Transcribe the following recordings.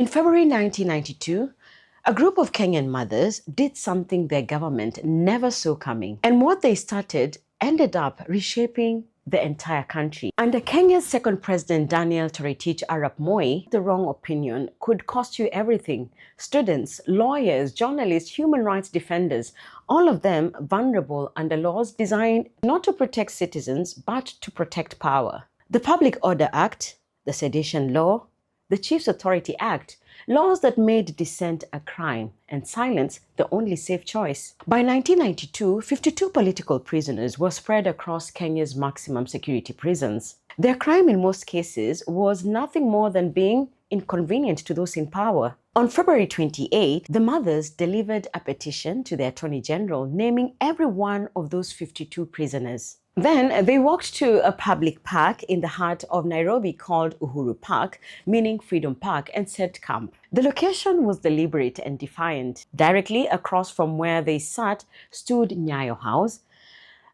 In February 1992, a group of Kenyan mothers did something their government never saw coming. And what they started ended up reshaping the entire country. Under Kenya's second president, Daniel Toroitich Arap Moi, the wrong opinion could cost you everything. Students, lawyers, journalists, human rights defenders, all of them vulnerable under laws designed not to protect citizens, but to protect power. The Public Order Act, the Sedition Law, the Chiefs Authority Act, laws that made dissent a crime and silence the only safe choice. By 1992, 52 political prisoners were spread across Kenya's maximum security prisons. Their crime in most cases was nothing more than being inconvenient to those in power. On February 28, the mothers delivered a petition to the Attorney General naming every one of those 52 prisoners. Then they walked to a public park in the heart of Nairobi called Uhuru Park, meaning Freedom Park, and set camp. The location was deliberate and defiant. Directly across from where they sat stood Nyayo House,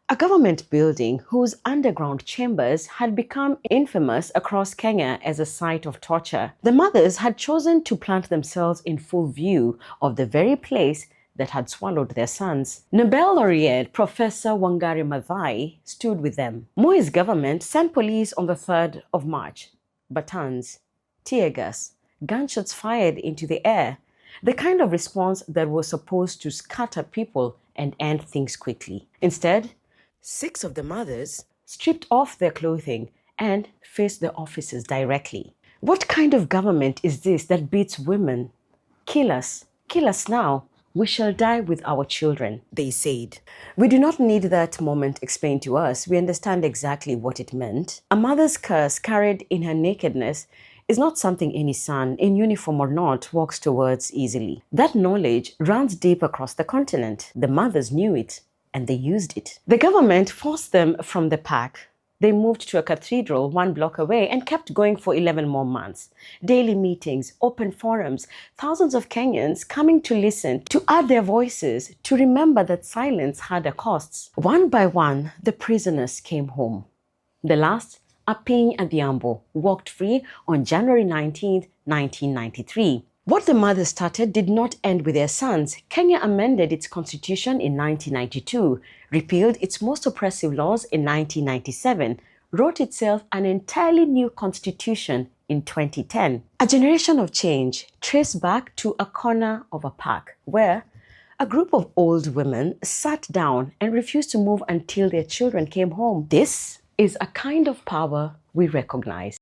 a government building whose underground chambers had become infamous across Kenya as a site of torture. The mothers had chosen to plant themselves in full view of the very place that had swallowed their sons. Nobel laureate Professor Wangari Maathai stood with them. Moi's government sent police on the 3rd of March. Batons, tear gas, gunshots fired into the air, the kind of response that was supposed to scatter people and end things quickly. Instead, 6 of the mothers stripped off their clothing and faced the officers directly. What kind of government is this that beats women? Kill us now. We shall die with our children, they said. We do not need that moment explained to us. We understand exactly what it meant. A mother's curse carried in her nakedness is not something any son, in uniform or not, walks towards easily. That knowledge runs deep across the continent. The mothers knew it, and they used it. The government forced them from the park. They moved to a cathedral 1 block away and kept going for 11 more months. Daily meetings, open forums, thousands of Kenyans coming to listen, to add their voices, to remember that silence had a cost. One by one, the prisoners came home. The last, Apiny Adhiambo, walked free on January 19, 1993. What the mothers started did not end with their sons. Kenya amended its constitution in 1992, repealed its most oppressive laws in 1997, wrote itself an entirely new constitution in 2010. A generation of change traced back to a corner of a park where a group of old women sat down and refused to move until their children came home. This is a kind of power we recognize.